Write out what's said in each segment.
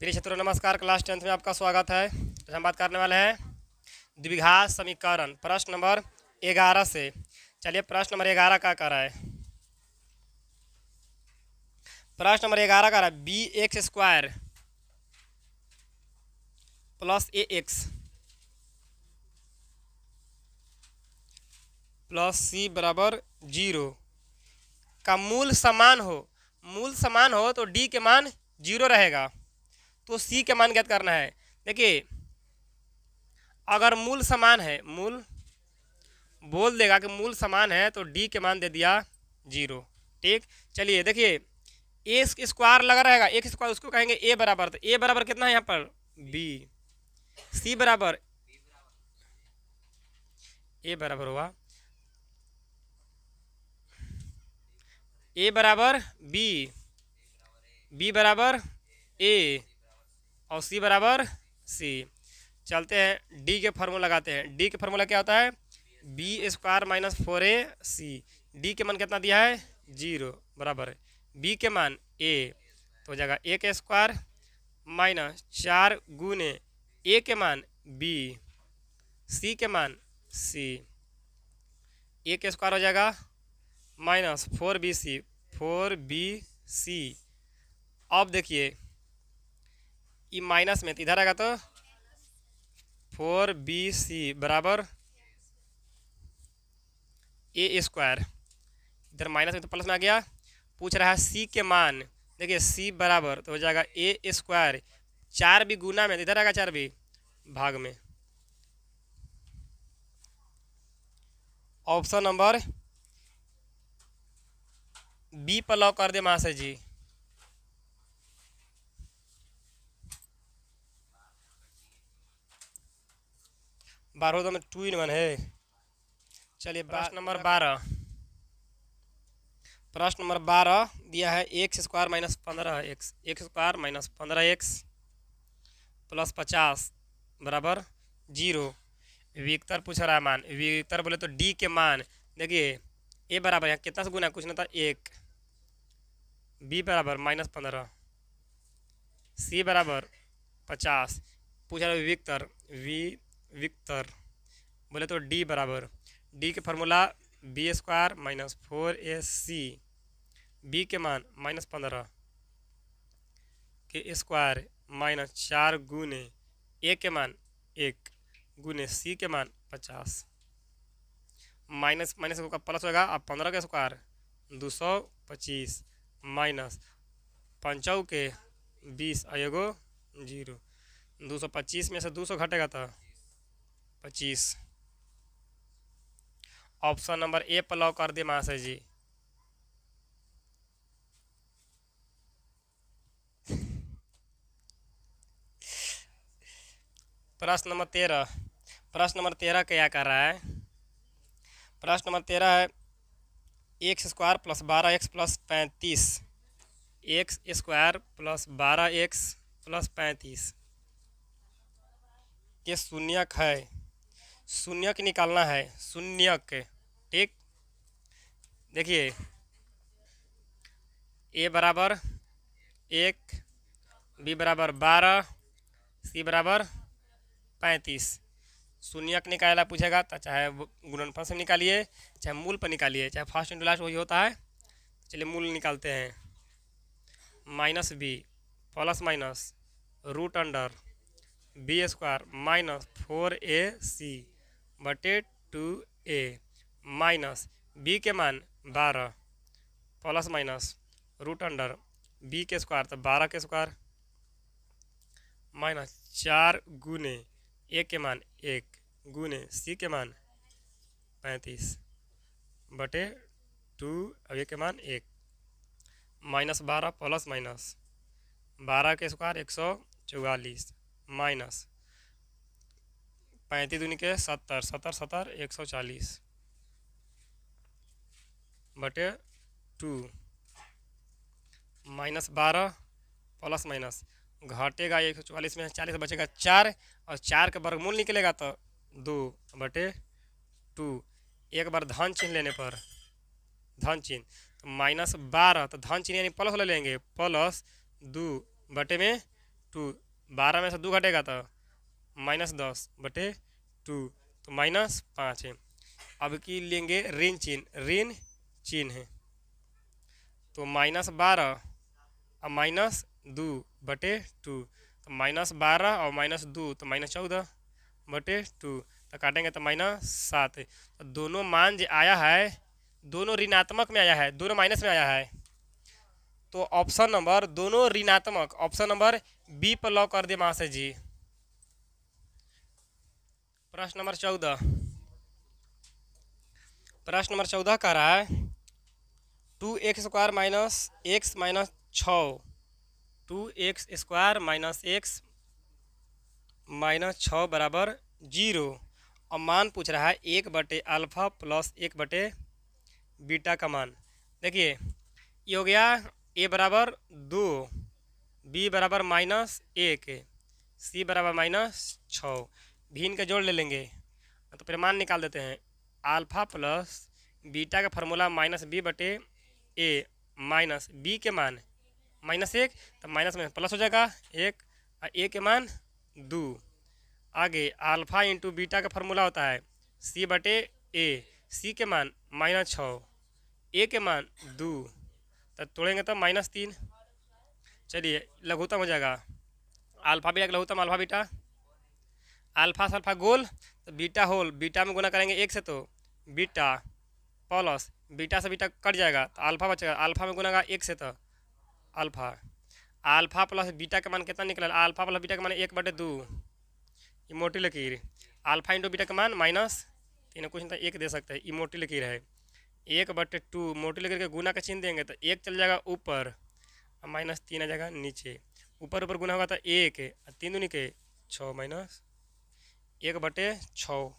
प्रिय छात्रों नमस्कार। क्लास 10th में आपका स्वागत है। तो हम बात करने वाले हैं द्विघात समीकरण प्रश्न नंबर 11 से। चलिए प्रश्न नंबर 11 का कर रहा है। प्रश्न नंबर 11 का रहा है बी एक्स स्क्वायर प्लस ए एक्स प्लस सी बराबर 0 का मूल समान हो तो डी के मान 0 रहेगा, तो सी के मान ज्ञात करना है। देखिए अगर मूल समान है, मूल बोल देगा कि मूल समान है तो डी के मान दे दिया 0। ठीक, चलिए देखिए ए स्क्वायर लगा रहेगा, एक स्क्वायर उसको कहेंगे ए बराबर, तो ए बराबर कितना है यहाँ पर बी। सी बराबर ए बराबर हुआ ए बराबर बी, बी बराबर ए और सी बराबर सी। चलते हैं डी के फार्मूला लगाते हैं। डी के फार्मूला क्या होता है बी स्क्वायर माइनस 4ए सी। डी के मान कितना दिया है 0 बराबर बी के मान ए, तो हो जाएगा ए के स्क्वायर माइनस 4 गुने ए के मान बी, सी के मान सी। ए के स्क्वायर हो जाएगा माइनस 4bc, 4bc। अब देखिए ये माइनस में तो इधर आएगा तो 4bc बराबर ए स्क्वायर, इधर माइनस में तो प्लस में आ गया। पूछ रहा है सी के मान, देखिए सी बराबर तो हो जाएगा ए स्क्वायर, 4 भी गुना में तो इधर आएगा 4 भी भाग में। ऑप्शन नंबर बी पर लॉक कर दे महाशय जी। बारह तो में 2 in 1 है। चलिए प्रश्न नंबर 12, प्रश्न नंबर 12 दिया है x square minus 15 x, x square minus 15 x plus 50 बराबर 0। विक्टर पूछ रहा है मान, विक्टर बोले तो डी के मान देखिए ए बराबर यहाँ कितना से गुना कुछ ना था 1, बी बराबर माइनस 15, सी बराबर 50। पूछ रहा है विक्टर, विक्टर बोले तो डी बराबर, डी के formula B square minus 4ac, B के मान माइनस 15 के स्क्वायर माइनस 4 गुने ए के मान 1 गुने सी के मान 50। माइनस माइनस का प्लस होगा, अब 15 का स्क्वायर 225 माइनस 5 के 20 आएगो 0। 225 में से 200 घटेगा तो 25। ऑप्शन नंबर ए पर लॉक कर दे महाशय जी। प्रश्न नंबर 13, प्रश्न नंबर 13 क्या कर रहा है। प्रश्न नंबर 13 है x square plus 12x plus 35, x square plus 12x plus 35 के शून्यक है, शून्यक निकालना है, शून्यक। ठीक, देखिए ए बराबर 1, बी बराबर 12, सी बराबर 35। शून्यक निकालना पूछेगा तो चाहे गुणनफल से निकालिए, चाहे मूल पर निकालिए, चाहे फर्स्ट इंटू लास्ट वही होता है। चलिए मूल निकालते हैं। Minus B plus minus root under B square minus 4ac बटे 2a माइनस बी के मान 12 plus minus root under B के स्क्वायर तो 12 के स्क्वायर माइनस 4 गुने ए के मान 1 गुने सी के मान 35 बटे 2 अब ए के मान 1 माइनस 12 प्लस माइनस 12 के स्क्वायर 144 माइनस 35 दूनी के 70, 70 70 140 बटे 2 माइनस 12 प्लस माइनस घटेगा 144 में 40 बचेगा 4 और 4 के वर्गमूल निकलेगा तो 2 बटे 2। एक बार धन चिन्ह लेने पर धन चिन्ह तो माइनस 12 तो धन चिन्ह यानी प्लस ले लेंगे प्लस 2 बटे में टू, 12 में से 2 घटेगा तो -10/2, तो -5 है। अब की लेंगे ऋण चिन्ह है, तो -12 और -2/2, तो -12 और -2 तो -14/2, तो काटेंगे तो -7। तो दोनों मान जो आया है दोनों ऋणात्मक में आया है, दोनों माइनस में आया है, तो ऑप्शन नंबर दोनों ऋणात्मक, ऑप्शन नंबर बी पर लॉक कर दे महाशय जी। प्रश्न नंबर 14, प्रश्न नंबर 14 कह रहा है 2x² - x - 6, 2x² - x - 6 बराबर 0, और मान पूछ रहा है 1/α + 1/बीटा का मान। देखिए ये हो गया a बराबर 2, b बराबर -1, c बराबर -6, भी इनके जोड़ ले लेंगे तो फिर मान निकाल देते हैं। अल्फा प्लस बीटा का फार्मूला -b/a माइनस b के मान -1, तो माइनस में प्लस हो जाएगा 1, और a के मान 2। आगे अल्फा इंटू बीटा का फार्मूला होता है c/a, c के मान -6, a के मान 2, तो तोड़ेंगे तो -3। चलिए लघुत्तम हो जाएगा, अल्फा बीटा का लघुत्तम अल्फा बीटा, अल्फा से अल्फा गोल तो बीटा होल, बीटा में गुना करेंगे 1 से तो बीटा प्लस बीटा से बीटा कट जाएगा तो अल्फा बचेगा, अल्फा में गुना का 1 से तो अल्फा, अल्फा प्लस बीटा का मान कितना निकला, अल्फा प्लस बीटा का मान 1/2, ये मोटी लकीर, अल्फा इंटू बीटा का मान -3, कुछ नहीं 1 दे सकते हैं, ये मोटी लकीर है, 1/2 मोटी लकीर के गुना का चिन्ह देंगे तो 1 चल जाएगा ऊपर और -3 आ जाएगा नीचे, ऊपर ऊपर गुना होगा तो 1 और 3 दूनी के 6 -1/6।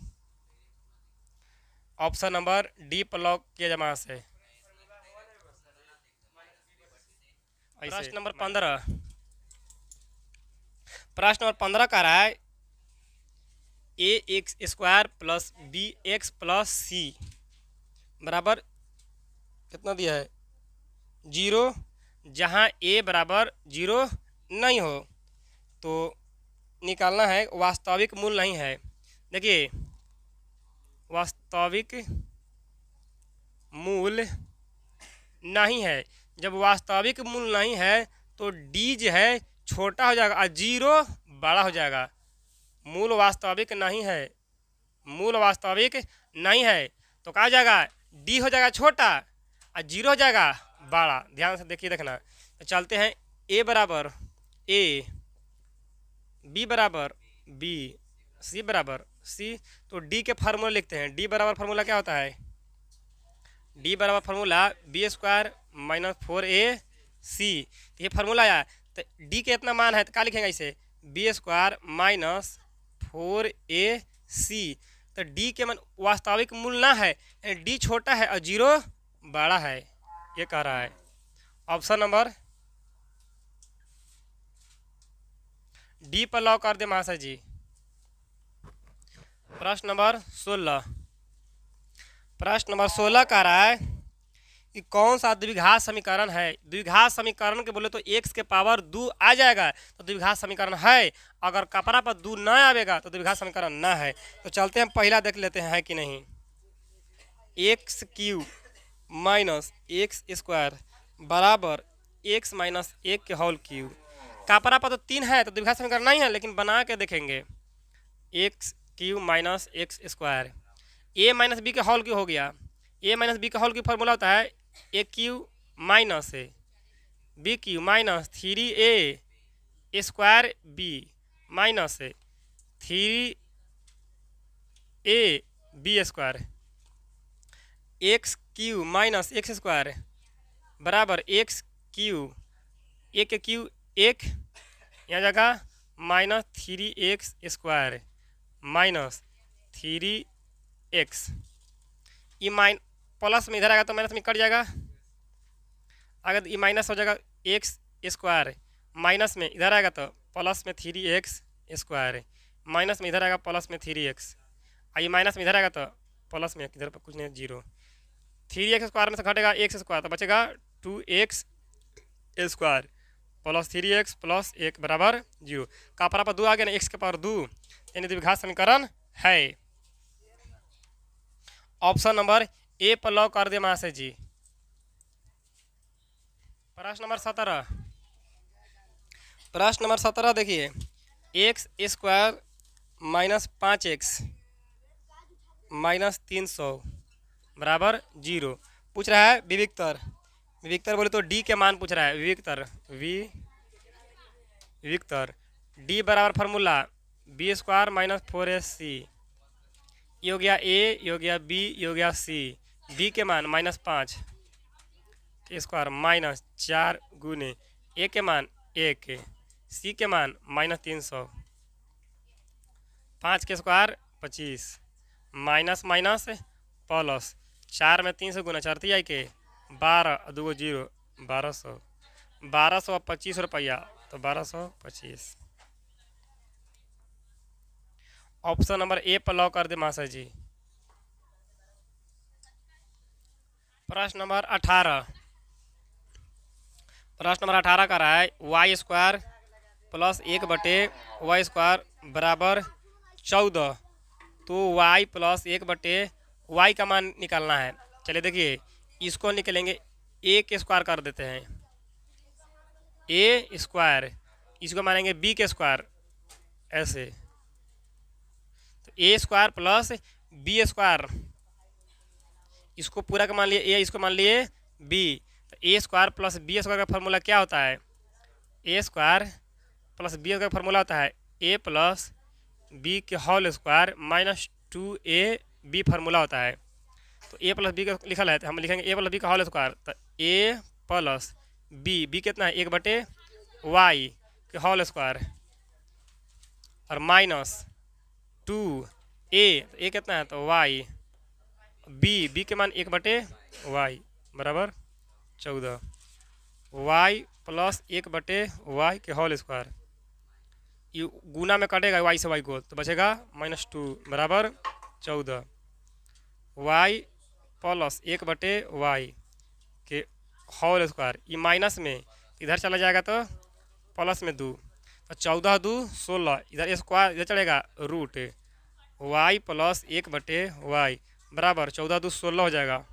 ऑप्शन नंबर डी पर लॉक किया जमा से। प्रश्न नंबर 15, प्रश्न नंबर 15 का रहा है ax² + bx + c बराबर कितना दिया है 0, जहाँ a बराबर 0 नहीं हो तो निकालना है वास्तविक मूल नहीं है। देखिए वास्तविक मूल नहीं है, जब वास्तविक मूल नहीं है तो d जो है छोटा हो जाएगा और 0 बड़ा हो जाएगा। मूल वास्तविक नहीं है, मूल वास्तविक नहीं है तो क्या हो जाएगा d हो जाएगा छोटा और 0 हो जाएगा बड़ा। ध्यान से देखिए देखना, तो चलते हैं a बराबर a, b बराबर b, c बराबर c, तो d के फार्मूला लिखते हैं। d बराबर फार्मूला क्या होता है, d बराबर फार्मूला b² - 4ac, ये फार्मूला आया तो d के इतना मान है तो क्या लिखेंगे इसे b² - 4ac, तो d के मान वास्तविक मूल ना है, d छोटा है और 0 बड़ा है, ये कह रहा है। ऑप्शन नंबर डी पर लॉक कर दे महाशय जी। प्रश्न नंबर 16, प्रश्न नंबर 16 कह रहा है कि कौन सा द्विघात समीकरण है। द्विघात समीकरण के बोले तो x के पावर 2 आ जाएगा तो द्विघात समीकरण है, अगर कपड़ा पर 2 न आवेगा तो द्विघात समीकरण ना है। तो चलते हैं पहला देख लेते हैं है कि नहीं। x³ - x² बराबर x - 1 के होल क्यूब, कपड़ा पर तो 3 है तो द्विघात समीकरण नहीं है, लेकिन बना के देखेंगे। x³ - x², a - b के होल क्यूब हो गया, a - b का होल क्यूब फार्मूला होता है a³ - b³ - 3a² b minus 3ab², x³ - x² बराबर x³ 1 के क्यूब 1 यहाँ जगह -3x² माइनस 3x, ये प्लस में इधर आएगा तो माइनस में कट जाएगा, अगर ये माइनस हो जाएगा x² माइनस में इधर आएगा तो प्लस में 3x², माइनस में इधर आएगा प्लस में 3x, और ये माइनस में इधर आएगा तो प्लस में इधर पर कुछ नहीं 0, 3x² में से घटेगा x² तो बचेगा 2x² प्लस 3x प्लस 1 बराबर 0। का पर 2 आ गया ना, x के पावर 2, यानी द्विघात समीकरण है। ऑप्शन नंबर ए पर लॉक कर दे महाशय जी। प्रश्न नंबर 17, प्रश्न नंबर 17 देखिए, x square minus 5x minus 300 बराबर 0 पूछ रहा है विविक्तर। विविक्तर बोले तो डी के मान पूछ रहा है। विविक्तर विविक्तर डी बराबर formula B square minus 4ac, ये हो गया ए, ये हो गया बी, ये हो गया सी। बी के मान -5 के स्क्वायर माइनस 4 गुने ए के मान 1, सी के मान -300, 5 के स्क्वायर 25 माइनस माइनस प्लस 4 में 300 गुना 4 आई के 12 2 0 1200, 1225 रुपया तो 1225। ऑप्शन नंबर ए पर लॉक कर दे महाशय जी। प्रश्न नंबर 18, प्रश्न नंबर 18 का रहा है Y square plus 1/y square बराबर 14, तो y प्लस 1/y का मान निकालना है। चलिए देखिए, इसको निकलेंगे, a के स्क्वायर कर देते हैं, a स्क्वायर, इसको मानेंगे b के स्क्वायर, ऐसे तो a square plus b square, इसको पूरा का मान लिए a, इसको मान लिए b, तो a square plus b square का फार्मूला क्या होता है? a square plus b square का फार्मूला होता है a प्लस b के whole square minus 2ab formula होता है। तो a प्लस बी का लिखा है, तो हम लिखेंगे a प्लस बी का होल स्क्वायर, तो a प्लस b कितना है 1/y के होल स्क्वायर और माइनस 2a, तो a कितना है तो y, b के मान 1/y बराबर 14, y प्लस 1/y के होल स्क्वायर, ये गुना में कटेगा y से y को, तो बचेगा -2 बराबर 14, y प्लस 1/y के होल स्क्वायर, ये माइनस में इधर चला जाएगा तो प्लस में 2, तो 14 2 16, इधर स्क्वायर इधर चलेगा रूट, y प्लस 1/y बराबर 14 2 16 हो जाएगा।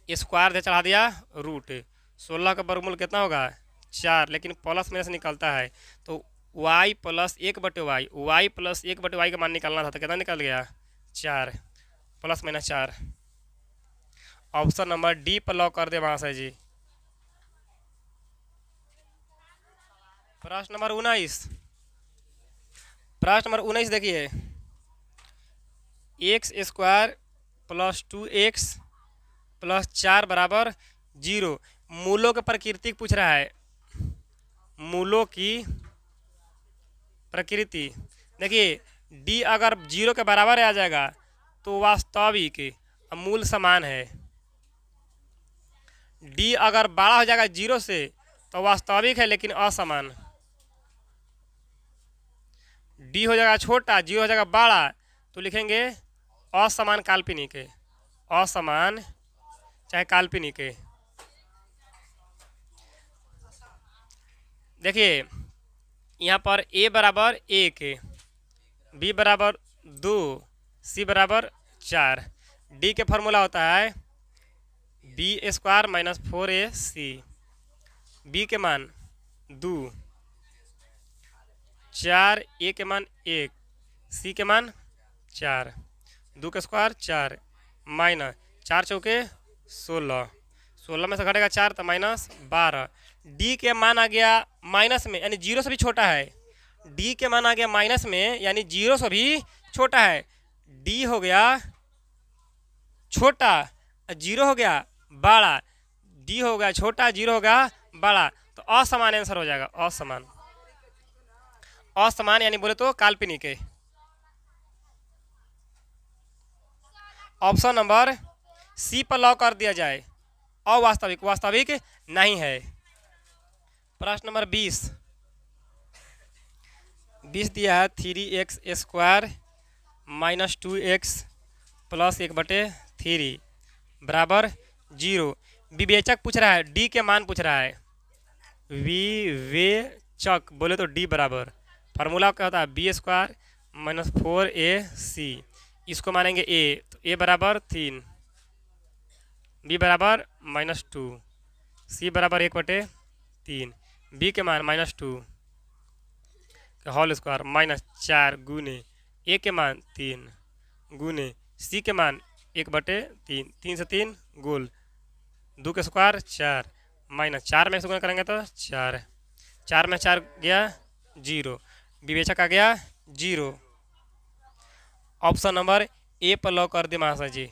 स्क्वायर इधर चढ़ा दिया रूट, 16 का वर्गमूल कितना होगा 4, लेकिन प्लस में से निकलता है, तो y plus 1/y, y plus 1/y का मान निकालना था, तो कितना निकल गया 4, plus minus 4। Option number D पर लॉक कर दे महाशय जी। प्रश्न नंबर 19, प्रश्न नंबर 19 देखिए, x square plus 2x plus 4 बराबर 0, मूलों के प्रकृति पूछ रहा है, मूलों की प्रकृति। देखिए d अगर 0 के बराबर आ जाएगा तो वास्तविक मूल समान है, d अगर बड़ा हो जाएगा 0 से तो वास्तविक है लेकिन असमान, d हो जाएगा छोटा 0 हो जाएगा बड़ा तो लिखेंगे असमान काल्पनिक, असमान चाहे काल्पनिक। देखिए यहाँ पर a बराबर 1, b बराबर 2, c बराबर 4, d के फार्मूला होता है b square minus 4ac, b के मान 2, 4, a के मान 1, c के मान 4, 2 का स्क्वायर 4 माइनस 4 चौके 16, 16 में से घटेगा 4 तो -12, d के मान आ गया माइनस में यानी 0 से भी छोटा है, d के मान आ गया माइनस में यानी 0 से भी छोटा है, d हो गया छोटा 0 हो गया बड़ा, d हो गया छोटा 0 हो गया बड़ा, तो असमान आंसर हो जाएगा, असमान, असमान यानी बोले तो काल्पनिक है। ऑप्शन नंबर सी पर लॉक कर दिया जाए, अवास्तविक, वास्तविक नहीं है। प्रश्न नंबर 20 दिया है 3x square minus 2x plus 1/3 बराबर 0, विवेचक पूछ रहा है, d के मान पूछ रहा है, विवेचक बोले तो डी बराबर, फार्मूला क्या होता है b² माइनस 4ac, इसको मानेंगे a, तो a बराबर 3, b बराबर -2, c बराबर 1/3, b के मान -2 होल स्क्वायर -4 गुने a के मान 3 गुने c के मान 1/3, 3 से 3 गोल, 2 के स्क्वायर 4 -4 में से गुना करेंगे तो 4, 4 में 4 गया 0, विवेचक आ गया 0। ऑप्शन नंबर ए पर लॉक कर दे महाशय जी।